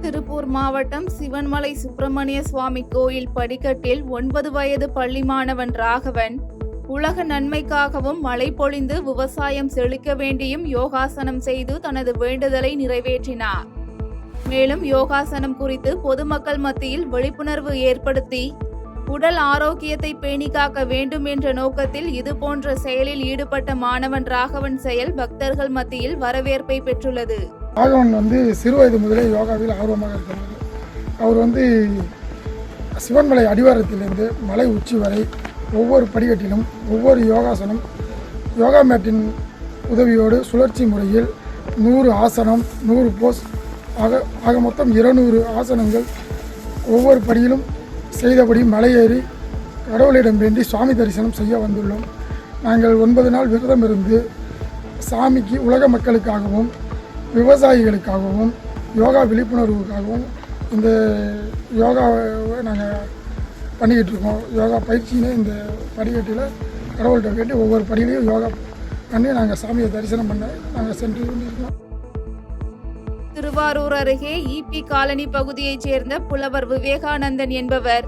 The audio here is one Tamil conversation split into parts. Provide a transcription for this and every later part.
திருப்பூர் மாவட்டம் சிவன்மலை சுப்பிரமணிய சுவாமி கோயில் படிக்கட்டில் 9 வயது பள்ளி மாணவன் ராகவன் உலக நன்மைக்காகவும் மழை பொழிந்து விவசாயம் செழிக்க வேண்டியும் யோகாசனம் செய்து தனது வேண்டுதலை நிறைவேற்றினார். மேலும் யோகாசனம் குறித்து பொதுமக்கள் மத்தியில் விழிப்புணர்வு ஏற்படுத்தி உடல் ஆரோக்கியத்தை பேணி காக்க வேண்டும் என்ற நோக்கத்தில் இதுபோன்ற செயலில் ஈடுபட்ட மாணவன் ராகவன் செயல் பக்தர்கள் மத்தியில் வரவேற்பை பெற்றுள்ளது. ராகவன் சிறுவயது முதலே யோகாவில் ஆர்வமாக இருக்கிறார். அவர் சிவன்மலை அடிவாரத்திலிருந்து மலை உச்சி வரை ஒவ்வொரு படிக்கட்டிலும் ஒவ்வொரு யோகாசனம் யோகா மேட்டின் உதவியோடு சுழற்சி முறையில் 100 ஆசனம் 100 போஸ் ஆக மொத்தம் 200 ஆசனங்கள் ஒவ்வொரு படியிலும் செய்தபடி மலையேறி கடவுளிடம் வேண்டி சுவாமி தரிசனம் செய்ய வந்துள்ளோம். நாங்கள் 9 நாள் விரதம் இருந்து சாமிக்கு உலக மக்களுக்காகவும் விவசாயிகளுக்காகவும் யோகா விழிப்புணர்வுக்காகவும் இந்த யோகாவை நாங்கள் பண்ணிக்கிட்டு இருக்கோம். யோகா பயிற்சின்னு இந்த படிக்கட்டில் கடவுள்கிட்ட வேண்டி ஒவ்வொரு படியிலையும் யோகா பண்ணி நாங்கள் சாமியை தரிசனம் பண்ண நாங்கள் சென்று கொண்டிருக்கோம். திருவாரூர் அருகே ஈபி காலனி பகுதியைச் சேர்ந்த புலவர் விவேகானந்தன் என்பவர்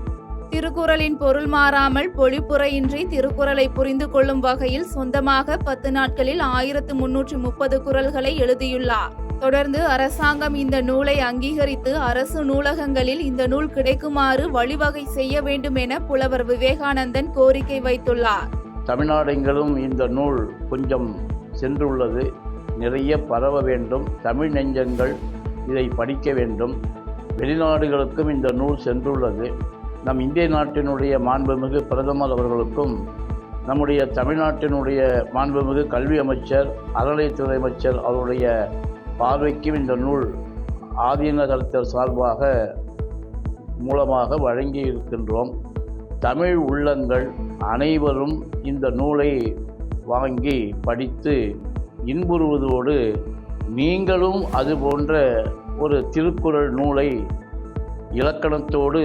திருக்குறளின் பொருள் மாறாமல் பொழிப்புரையின்றி திருக்குறளை புரிந்து கொள்ளும் வகையில் சொந்தமாக 10 நாட்களில் 1330 குறள்களை எழுதியுள்ளார். தொடர்ந்து அரசாங்கம் இந்த நூலை அங்கீகரித்து அரசு நூலகங்களில் இந்த நூல் கிடைக்குமாறு வழிவகை செய்ய வேண்டும் என புலவர் விவேகானந்தன் கோரிக்கை வைத்துள்ளார். தமிழ்நாடெங்கிலும் இந்த நூல் கொஞ்சம் சென்றுள்ளது. நிறைய பரவ வேண்டும். தமிழ் நெஞ்சங்கள் இதை படிக்க வேண்டும். வெளிநாடுகளுக்கும் இந்த நூல் சென்றுள்ளது. நம் இந்திய நாட்டினுடைய மாண்புமிகு பிரதமர் அவர்களுக்கும் நம்முடைய தமிழ்நாட்டினுடைய மாண்புமிகு கல்வி அமைச்சர் அறநிலையத்துறை அமைச்சர் அவருடைய பார்வைக்கும் இந்த நூல் ஆதீன கருத்தர் சார்பாக மூலமாக வழங்கி இருக்கின்றோம். தமிழ் உள்ளங்கள் அனைவரும் இந்த நூலை வாங்கி படித்து இன்புறுவதோடு நீங்களும் அது போன்ற ஒரு திருக்குறள் நூலை இலக்கணத்தோடு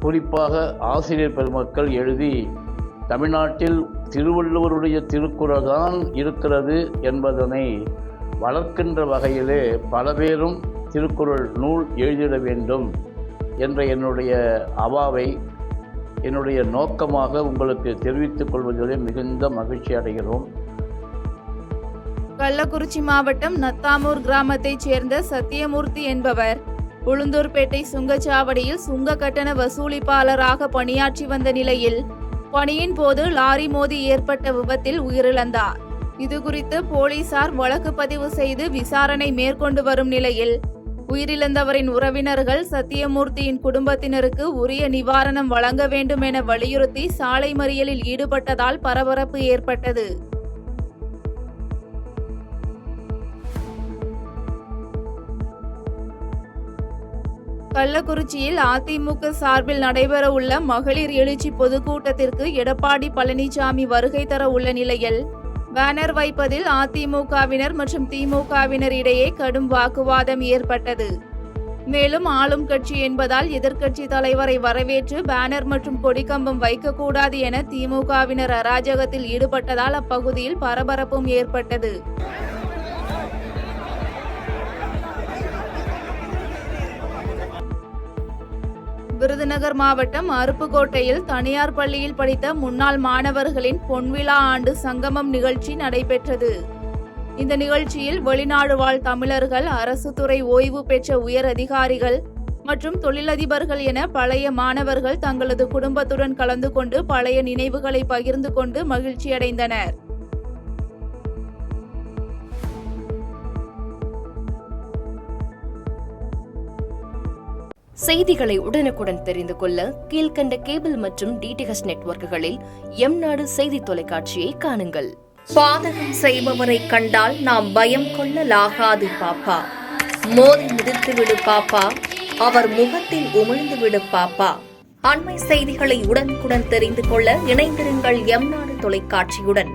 குறிப்பாக ஆசிரியர் பெருமக்கள் எழுதி தமிழ்நாட்டில் திருவள்ளுவருடைய திருக்குறள் தான் இருக்கிறது என்பதனை வளர்க்கின்ற வகையிலே பல பேரும் திருக்குறள் நூல் எழுதிட வேண்டும் என்ற என்னுடைய அவாவை என்னுடைய நோக்கமாக உங்களுக்கு தெரிவித்துக் கொள்வதிலே மிகுந்த மகிழ்ச்சி அடைகிறோம். கள்ளக்குறிச்சி மாவட்டம் நத்தாமூர் கிராமத்தைச் சேர்ந்த சத்தியமூர்த்தி என்பவர் உளுந்தூர்பேட்டை சுங்கச்சாவடியில் சுங்க கட்டண வசூலிப்பாளராக பணியாற்றி வந்த நிலையில் பணியின் போது லாரி மோதி ஏற்பட்ட விபத்தில் உயிரிழந்தார். இதுகுறித்து போலீசார் வழக்கு பதிவு செய்து விசாரணை மேற்கொண்டு வரும் நிலையில் உயிரிழந்தவரின் உறவினர்கள் சத்தியமூர்த்தியின் குடும்பத்தினருக்கு உரிய நிவாரணம் வழங்க வேண்டும் என வலியுறுத்தி சாலை மறியலில் ஈடுபட்டதால் பரபரப்பு ஏற்பட்டது. கள்ளக்குறிச்சியில் அதிமுக சார்பில் நடைபெற உள்ள மகளிர் எழுச்சி பொதுக்கூட்டத்திற்கு எடப்பாடி பழனிசாமி வருகை தர உள்ள நிலையில் பேனர் வைப்பதில் அதிமுகவினர் மற்றும் திமுகவினர் இடையே கடும் வாக்குவாதம் ஏற்பட்டது. மேலும் ஆளும் கட்சி என்பதால் எதிர்க்கட்சி தலைவரை வரவேற்று பேனர் மற்றும் கொடிக்கம்பம் வைக்கக்கூடாது என திமுகவினர் அராஜகத்தில் ஈடுபட்டதால் அப்பகுதியில் பரபரப்பும் ஏற்பட்டது. விருதுநகர் மாவட்டம் அருப்புக்கோட்டையில் தனியார் பள்ளியில் படித்த முன்னாள் மாணவர்களின் பொன்விழா ஆண்டு சங்கமம் நிகழ்ச்சி நடைபெற்றது. இந்த நிகழ்ச்சியில் வெளிநாடு வாழ் தமிழர்கள், அரசு துறை ஓய்வு பெற்ற உயர் அதிகாரிகள் மற்றும் தொழிலதிபர்கள் என பழைய மாணவர்கள் தங்களது குடும்பத்துடன் கலந்து கொண்டு பழைய நினைவுகளை பகிர்ந்து கொண்டு மகிழ்ச்சியடைந்தனர். செய்திகளை உடனுக்குடன் தெரிந்து கொள்ள கீழ்கண்ட கேபிள் மற்றும் டிடிஎச் நெட்வொர்க்குகளில் எம்நாடு செய்தி தொலைக்காட்சியை காணுங்கள். பாதகம் செய்பவரை கண்டால் நாம் பயம் கொள்ளலாகாது பாப்பா. மோதி மிதித்துவிடு பாப்பா, அவர் முகத்தில் உமிழ்ந்துவிடு பாப்பா. அண்மை செய்திகளை உடனுக்குடன் தெரிந்து கொள்ள இணைந்திருங்கள் எம்நாடு தொலைக்காட்சியுடன்.